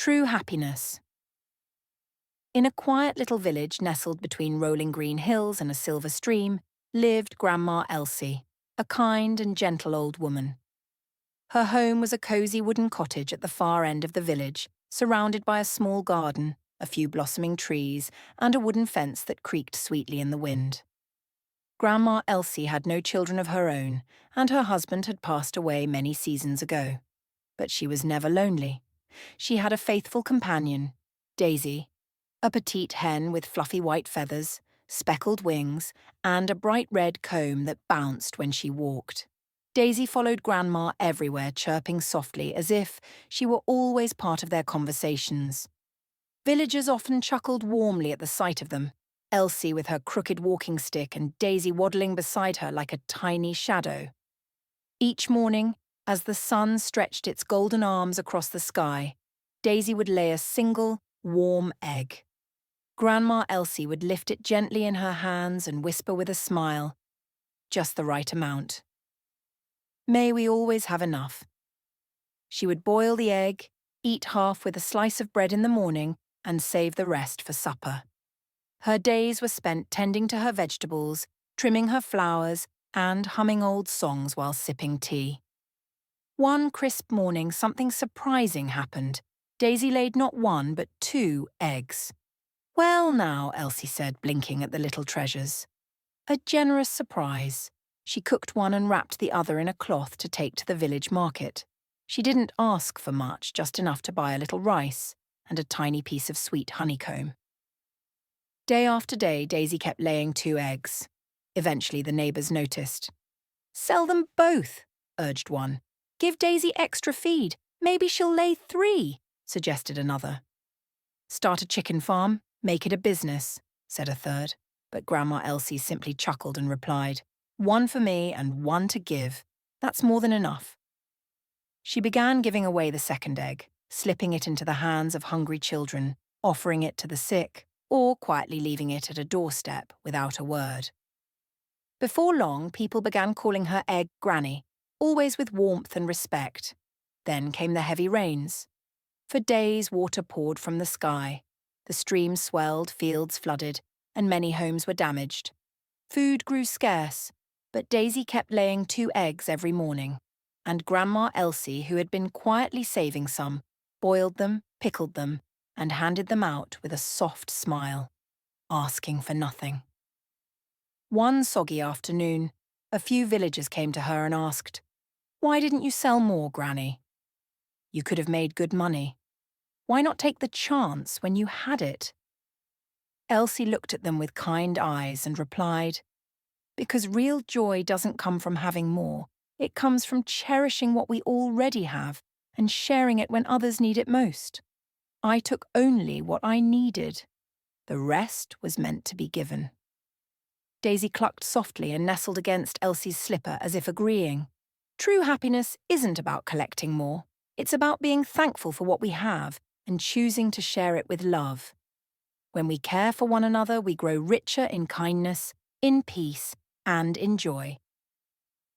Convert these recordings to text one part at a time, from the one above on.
True happiness. In a quiet little village nestled between rolling green hills and a silver stream, lived Grandma Elsie, a kind and gentle old woman. Her home was a cosy wooden cottage at the far end of the village, surrounded by a small garden, a few blossoming trees, and a wooden fence that creaked sweetly in the wind. Grandma Elsie had no children of her own, and her husband had passed away many seasons ago. But she was never lonely. She had a faithful companion, Daisy, a petite hen with fluffy white feathers, speckled wings, and a bright red comb that bounced when she walked. Daisy followed Grandma everywhere, chirping softly as if she were always part of their conversations. Villagers often chuckled warmly at the sight of them, Elsie with her crooked walking stick and Daisy waddling beside her like a tiny shadow. Each morning, as the sun stretched its golden arms across the sky, Daisy would lay a single, warm egg. Grandma Elsie would lift it gently in her hands and whisper with a smile, just the right amount. May we always have enough. She would boil the egg, eat half with a slice of bread in the morning, and save the rest for supper. Her days were spent tending to her vegetables, trimming her flowers, and humming old songs while sipping tea. One crisp morning, something surprising happened. Daisy laid not one, but 2 eggs. Well now, Elsie said, blinking at the little treasures. A generous surprise. She cooked one and wrapped the other in a cloth to take to the village market. She didn't ask for much, just enough to buy a little rice and a tiny piece of sweet honeycomb. Day after day, Daisy kept laying 2 eggs. Eventually, the neighbours noticed. "Sell them both," urged one. "Give Daisy extra feed. Maybe she'll lay 3, suggested another. "Start a chicken farm, make it a business," said a third. But Grandma Elsie simply chuckled and replied, "1 for me and 1 to give. That's more than enough." She began giving away the second egg, slipping it into the hands of hungry children, offering it to the sick, or quietly leaving it at a doorstep without a word. Before long, people began calling her Egg Granny, always with warmth and respect. Then came the heavy rains. For days, water poured from the sky. The streams swelled, fields flooded, and many homes were damaged. Food grew scarce, but Daisy kept laying 2 eggs every morning, and Grandma Elsie, who had been quietly saving some, boiled them, pickled them, and handed them out with a soft smile, asking for nothing. One soggy afternoon, a few villagers came to her and asked, "Why didn't you sell more, Granny? You could have made good money. Why not take the chance when you had it?" Elsie looked at them with kind eyes and replied, "Because real joy doesn't come from having more. It comes from cherishing what we already have and sharing it when others need it most. I took only what I needed. The rest was meant to be given." Daisy clucked softly and nestled against Elsie's slipper as if agreeing. True happiness isn't about collecting more. It's about being thankful for what we have and choosing to share it with love. When we care for one another, we grow richer in kindness, in peace, and in joy.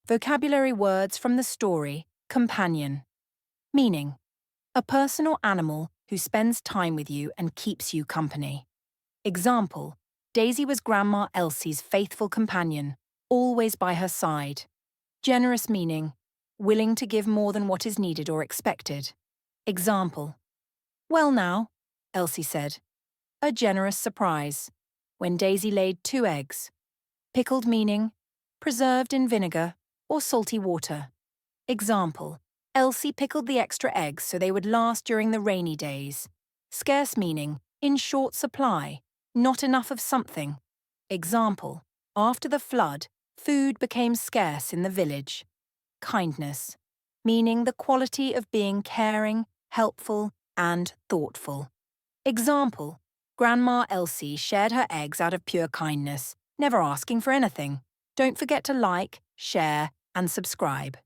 Vocabulary words from the story, companion. Meaning, a person or animal who spends time with you and keeps you company. Example, Daisy was Grandma Elsie's faithful companion, always by her side. Generous meaning, willing to give more than what is needed or expected. Example, "Well now," Elsie said. A generous surprise, when Daisy laid 2 eggs. Pickled meaning, preserved in vinegar or salty water. Example, Elsie pickled the extra eggs so they would last during the rainy days. Scarce meaning, in short supply, not enough of something. Example, after the flood, food became scarce in the village. Kindness, meaning the quality of being caring, helpful, and thoughtful. Example, Grandma Elsie shared her eggs out of pure kindness, never asking for anything. Don't forget to like, share, and subscribe.